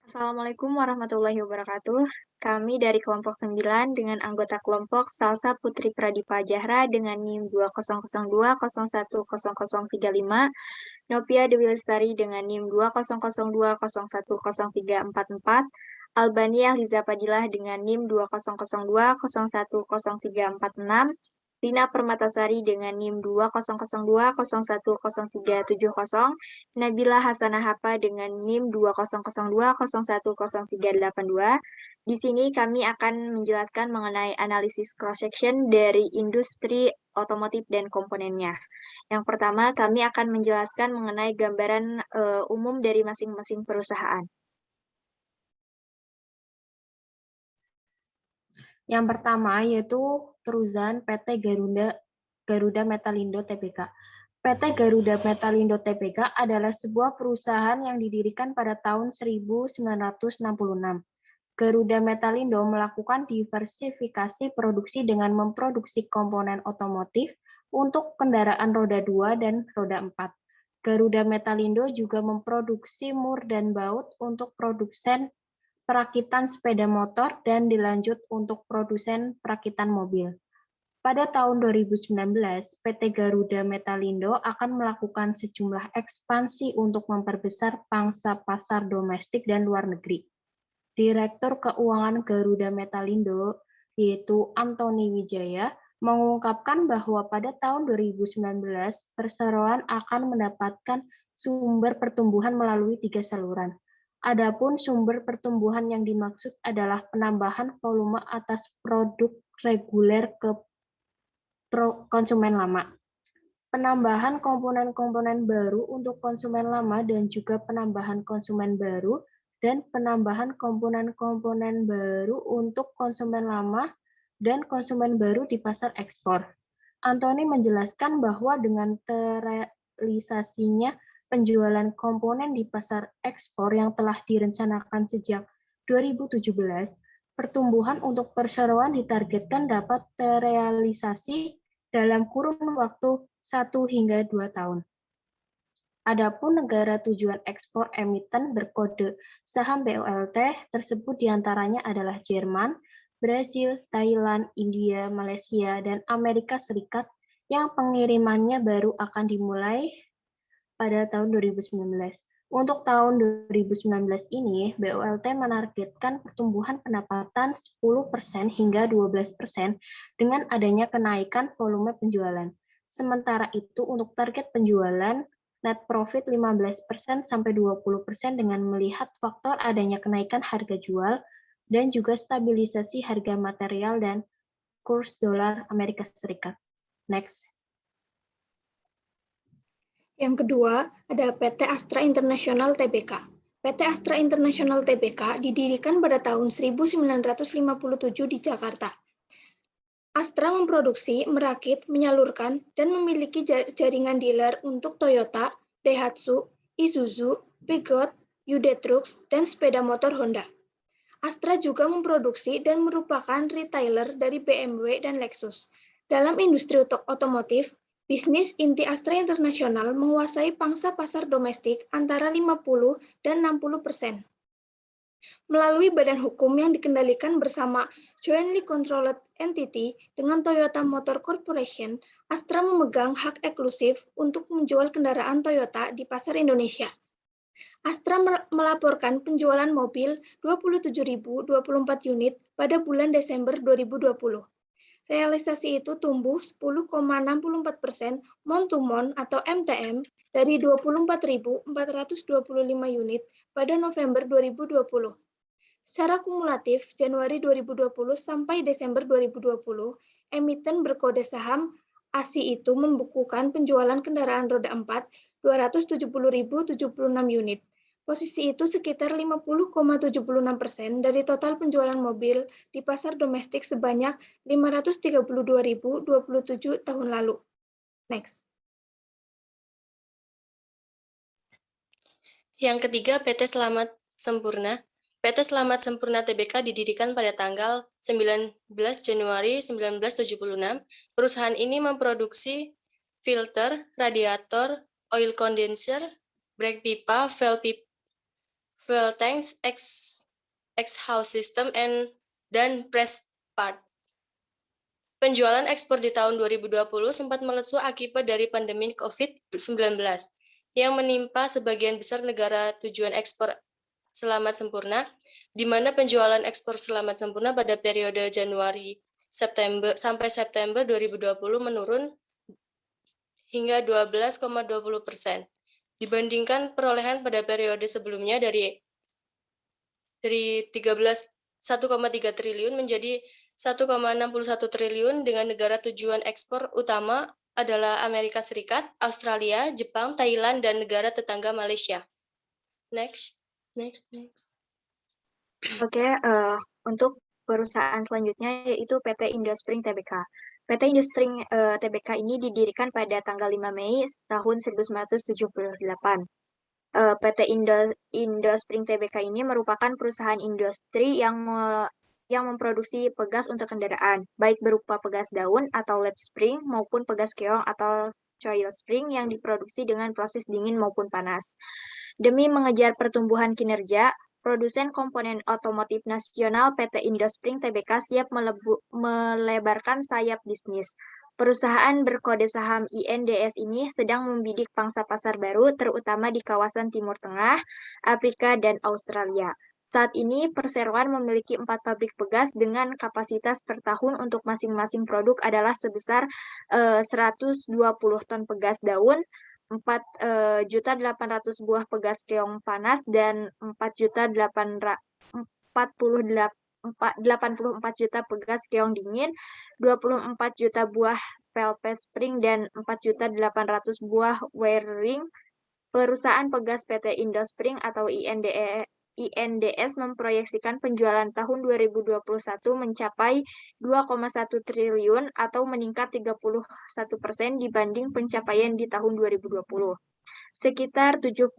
Assalamualaikum warahmatullahi wabarakatuh. Kami dari kelompok 9 dengan anggota kelompok Salsa Putri Pradipa Jahra dengan NIM 2002010035, Novia Dewi Lestari dengan NIM 2002010344, Albania Liza Padilah dengan NIM 2002010346, Rina Permatasari dengan NIM 2002010370, Nabila Hasanah Hapa dengan NIM 2002010382. Di sini kami akan menjelaskan mengenai analisis cross-section dari industri otomotif dan komponennya. Yang pertama, kami akan menjelaskan mengenai gambaran umum dari masing-masing perusahaan. Yang pertama yaitu perusahaan PT Garuda Metalindo Tbk. PT Garuda Metalindo Tbk adalah sebuah perusahaan yang didirikan pada tahun 1966. Garuda Metalindo melakukan diversifikasi produksi dengan memproduksi komponen otomotif untuk kendaraan roda 2 dan roda 4. Garuda Metalindo juga memproduksi mur dan baut untuk produsen perakitan sepeda motor dan dilanjut untuk produsen perakitan mobil. Pada tahun 2019, PT Garuda Metalindo akan melakukan sejumlah ekspansi untuk memperbesar pangsa pasar domestik dan luar negeri. Direktur Keuangan Garuda Metalindo, yaitu Antoni Wijaya, mengungkapkan bahwa pada tahun 2019, perseroan akan mendapatkan sumber pertumbuhan melalui 3 saluran. Adapun sumber pertumbuhan yang dimaksud adalah penambahan volume atas produk reguler ke konsumen lama, penambahan komponen-komponen baru untuk konsumen lama dan juga penambahan konsumen baru, dan penambahan komponen-komponen baru untuk konsumen lama dan konsumen baru di pasar ekspor. Antoni menjelaskan bahwa dengan terrealisasinya penjualan komponen di pasar ekspor yang telah direncanakan sejak 2017, pertumbuhan untuk perseroan ditargetkan dapat terrealisasi dalam kurun waktu 1 hingga 2 tahun. Adapun negara tujuan ekspor emiten berkode saham BOLT tersebut diantaranya adalah Jerman, Brasil, Thailand, India, Malaysia, dan Amerika Serikat yang pengirimannya baru akan dimulai pada tahun 2019. Untuk tahun 2019 ini, BOLT menargetkan pertumbuhan pendapatan 10% hingga 12% dengan adanya kenaikan volume penjualan. Sementara itu, untuk target penjualan, net profit 15% sampai 20% dengan melihat faktor adanya kenaikan harga jual dan juga stabilisasi harga material dan kurs dolar Amerika Serikat. Next. Yang kedua, ada PT Astra International Tbk. PT Astra International Tbk didirikan pada tahun 1957 di Jakarta. Astra memproduksi, merakit, menyalurkan, dan memiliki jaringan dealer untuk Toyota, Daihatsu, Isuzu, Peugeot, Hyundai Trucks, dan sepeda motor Honda. Astra juga memproduksi dan merupakan retailer dari BMW dan Lexus. Dalam industri otomotif, bisnis inti Astra International menguasai pangsa pasar domestik antara 50 dan 60%. Melalui badan hukum yang dikendalikan bersama Jointly Controlled Entity dengan Toyota Motor Corporation, Astra memegang hak eksklusif untuk menjual kendaraan Toyota di pasar Indonesia. Astra melaporkan penjualan mobil 27.024 unit pada bulan Desember 2020. Realisasi itu tumbuh 10,64% month-to-month atau MTM dari 24.425 unit pada November 2020. Secara kumulatif, Januari 2020 sampai Desember 2020, emiten berkode saham ASI itu membukukan penjualan kendaraan roda 4 270.076 unit. Posisi itu sekitar 50,76% dari total penjualan mobil di pasar domestik sebanyak 532.027 tahun lalu. Next. Yang ketiga, PT Selamat Sempurna. PT Selamat Sempurna Tbk didirikan pada tanggal 19 Januari 1976. Perusahaan ini memproduksi filter, radiator, oil condenser, brake pipa, fuel tanks, house system, dan press part. Penjualan ekspor di tahun 2020 sempat melesu akibat dari pandemi COVID-19 yang menimpa sebagian besar negara tujuan ekspor Selamat Sempurna, di mana penjualan ekspor Selamat Sempurna pada periode Januari sampai September 2020 menurun hingga 12,20% dibandingkan perolehan pada periode sebelumnya dari 1,3 triliun menjadi 1,61 triliun dengan negara tujuan ekspor utama adalah Amerika Serikat, Australia, Jepang, Thailand, dan negara tetangga Malaysia. Next. Oke, untuk perusahaan selanjutnya yaitu PT Indospring Tbk. PT Indospring Tbk ini didirikan pada tanggal 5 Mei tahun 1978. PT Indospring Tbk ini merupakan perusahaan industri yang memproduksi pegas untuk kendaraan, baik berupa pegas daun atau lap spring maupun pegas keong atau coil spring yang diproduksi dengan proses dingin maupun panas. Demi mengejar pertumbuhan kinerja, produsen komponen otomotif nasional PT Indospring Tbk siap melebarkan sayap bisnis. Perusahaan berkode saham INDS ini sedang membidik pangsa pasar baru, terutama di kawasan Timur Tengah, Afrika, dan Australia. Saat ini, perseroan memiliki 4 pabrik pegas dengan kapasitas per tahun untuk masing-masing produk adalah sebesar 120 ton pegas daun, 4.800.000 buah pegas keong panas, dan 84 juta pegas keong dingin, 24 juta buah pelpes spring, dan 4.800.000 buah wire ring. Perusahaan pegas PT Indospring atau INDS memproyeksikan penjualan tahun 2021 mencapai 2,1 triliun atau meningkat 31% dibanding pencapaian di tahun 2020. Sekitar 70%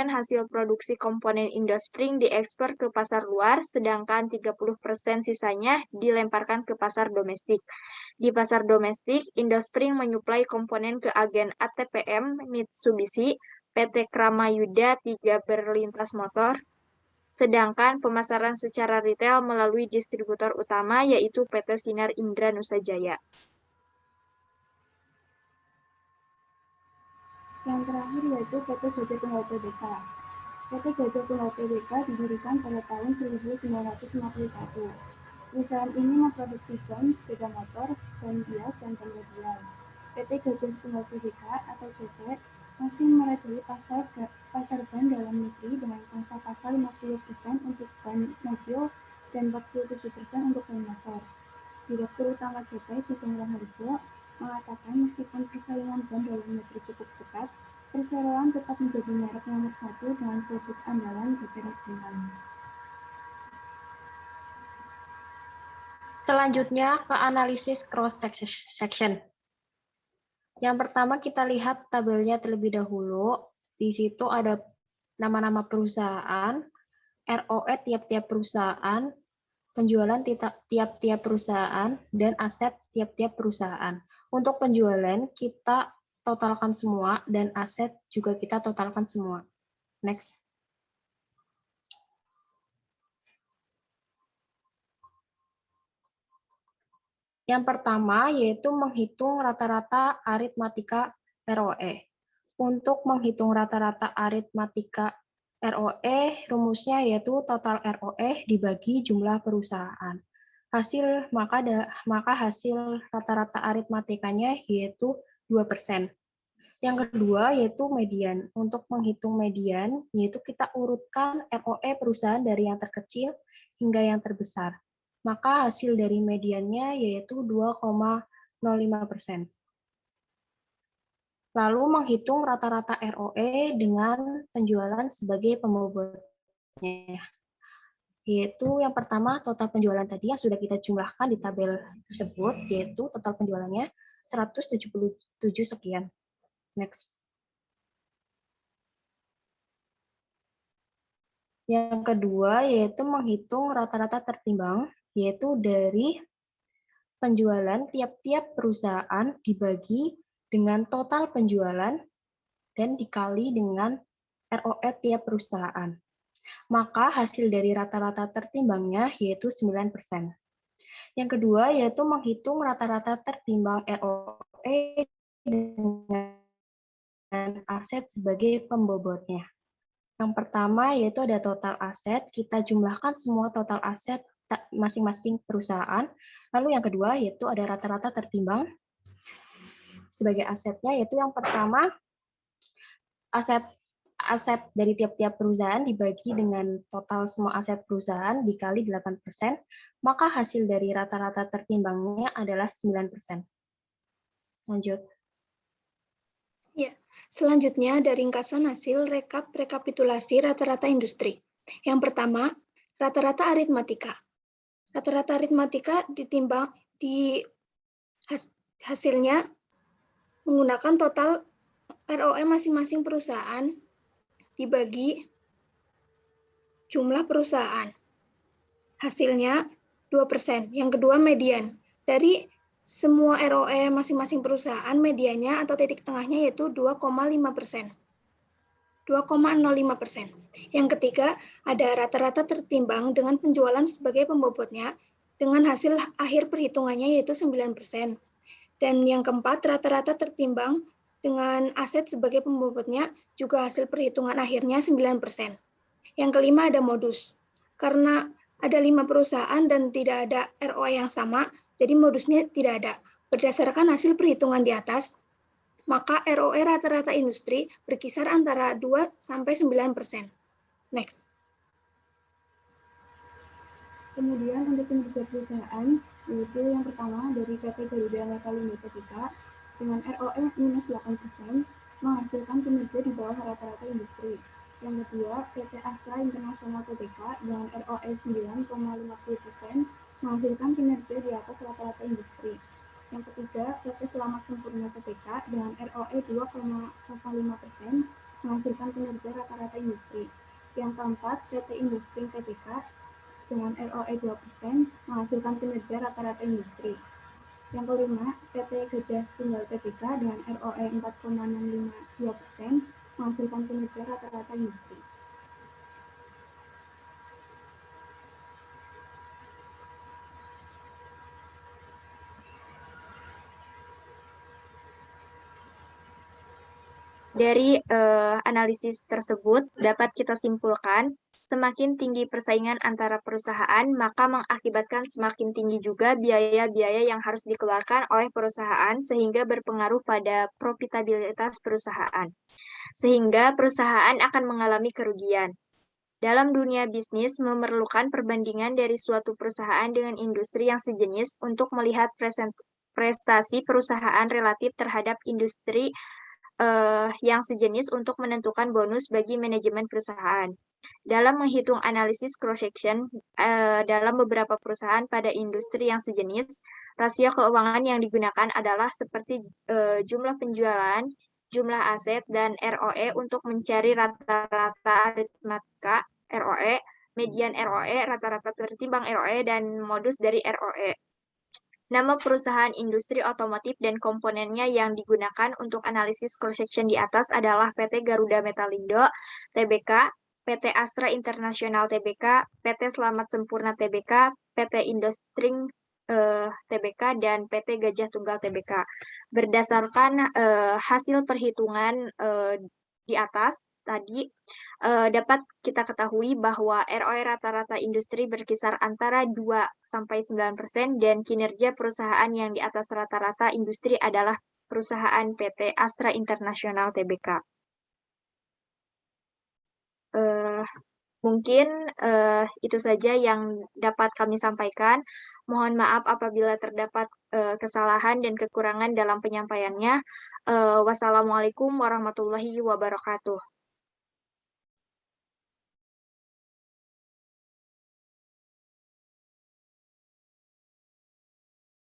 hasil produksi komponen Indospring diekspor ke pasar luar, sedangkan 30% sisanya dilemparkan ke pasar domestik. Di pasar domestik, Indospring menyuplai komponen ke agen ATPM, Mitsubishi, PT Kramayuda 3 Berlintas Motor, sedangkan pemasaran secara retail melalui distributor utama yaitu PT Sinar Indra Nusa Jaya. Yang terakhir yaitu PT Gajah Tunggal Tbk. PT Gajah Tunggal Tbk didirikan pada tahun 1951. Perusahaan ini memproduksi ban, sepeda motor, ban bias, dan ban radial. PT Gajah Tunggal Tbk atau GT masih merajai pasar ban dalam negeri dengan pangsa pasar 50% untuk ban mobil dan 47% untuk ban motor. Direktur Utama GT Sugeng Raharjo mengatakan meskipun persaingan ban dalam negeri cukup ketat, perseroan tetap menjadi merek nomor 1 dengan produk andalan GT regional. Selanjutnya ke analisis cross section. Yang pertama kita lihat tabelnya terlebih dahulu. Di situ ada nama-nama perusahaan, ROE tiap-tiap perusahaan, penjualan tiap-tiap perusahaan, dan aset tiap-tiap perusahaan. Untuk penjualan kita totalkan semua dan aset juga kita totalkan semua. Next. Yang pertama yaitu menghitung rata-rata aritmatika ROE. Untuk menghitung rata-rata aritmatika ROE, rumusnya yaitu total ROE dibagi jumlah perusahaan. Maka hasil rata-rata aritmatikanya yaitu 2%. Yang kedua yaitu median. Untuk menghitung median, yaitu kita urutkan ROE perusahaan dari yang terkecil hingga yang terbesar. Maka hasil dari mediannya yaitu 2,05%. Lalu menghitung rata-rata ROE dengan penjualan sebagai pembobotnya. Yaitu yang pertama total penjualan tadi yang sudah kita jumlahkan di tabel tersebut, yaitu total penjualannya 177 sekian. Next. Yang kedua yaitu menghitung rata-rata tertimbang, yaitu dari penjualan tiap-tiap perusahaan dibagi dengan total penjualan dan dikali dengan ROE tiap perusahaan. maka hasil dari rata-rata tertimbangnya yaitu 9%. Yang kedua yaitu menghitung rata-rata tertimbang ROE dengan aset sebagai pembobotnya. Yang pertama yaitu ada total aset, kita jumlahkan semua total aset masing-masing perusahaan. Lalu yang kedua yaitu ada rata-rata tertimbang sebagai asetnya, yaitu yang pertama aset dari tiap-tiap perusahaan dibagi dengan total semua aset perusahaan dikali 8%, maka hasil dari rata-rata tertimbangnya adalah 9%. Lanjut. Ya, selanjutnya ada ringkasan hasil rekapitulasi rata-rata industri. Yang pertama, rata-rata aritmatika. Rata-rata aritmatika ditimbang di hasilnya menggunakan total ROE masing-masing perusahaan dibagi jumlah perusahaan. Hasilnya 2%. Yang kedua, median. Dari semua ROE masing-masing perusahaan, mediannya atau titik tengahnya yaitu 2,5%. 2,05%. Yang ketiga, ada rata-rata tertimbang dengan penjualan sebagai pembobotnya dengan hasil akhir perhitungannya yaitu 9%. Dan yang keempat, rata-rata tertimbang dengan aset sebagai pembobotnya juga hasil perhitungan akhirnya 9%. Yang kelima ada modus. Karena ada 5 perusahaan dan tidak ada ROE yang sama, jadi modusnya tidak ada. Berdasarkan hasil perhitungan di atas, maka ROE rata-rata industri berkisar antara 2-9%. Next. Kemudian untuk kinerja perusahaan, yaitu yang pertama dari PT Garuda Metalindo Tbk dengan ROE minus 8% menghasilkan kinerja di bawah rata-rata industri. Yang kedua, PT Astra International Tbk dengan ROE 9,50% menghasilkan kinerja di atas rata-rata industri. Yang ketiga, PT Selamat Sempurna Tbk dengan ROE 2,05% menghasilkan kinerja rata-rata industri. Yang keempat, PT Industri Tbk dengan ROE 2% menghasilkan kinerja rata-rata industri. Yang kelima, PT Gajah Tunggal Tbk dengan ROE 4,652% menghasilkan kinerja rata-rata industri. Dari analisis tersebut dapat kita simpulkan, semakin tinggi persaingan antara perusahaan, maka mengakibatkan semakin tinggi juga biaya-biaya yang harus dikeluarkan oleh perusahaan sehingga berpengaruh pada profitabilitas perusahaan. Sehingga perusahaan akan mengalami kerugian. Dalam dunia bisnis memerlukan perbandingan dari suatu perusahaan dengan industri yang sejenis untuk melihat prestasi perusahaan relatif terhadap industri yang sejenis untuk menentukan bonus bagi manajemen perusahaan. Dalam menghitung analisis cross-section dalam beberapa perusahaan pada industri yang sejenis, rasio keuangan yang digunakan adalah seperti jumlah penjualan, jumlah aset, dan ROE untuk mencari rata-rata aritmatika ROE, median ROE, rata-rata tertimbang ROE, dan modus dari ROE. Nama perusahaan industri otomotif dan komponennya yang digunakan untuk analisis cross-section di atas adalah PT Garuda Metalindo Tbk, PT Astra International Tbk, PT Selamat Sempurna Tbk, PT Industring Tbk, dan PT Gajah Tunggal Tbk. Berdasarkan hasil perhitungan di atas tadi, dapat kita ketahui bahwa ROE rata-rata industri berkisar antara 2-9% dan kinerja perusahaan yang di atas rata-rata industri adalah perusahaan PT Astra International Tbk. Mungkin itu saja yang dapat kami sampaikan. Mohon maaf apabila terdapat kesalahan dan kekurangan dalam penyampaiannya. Wassalamualaikum warahmatullahi wabarakatuh.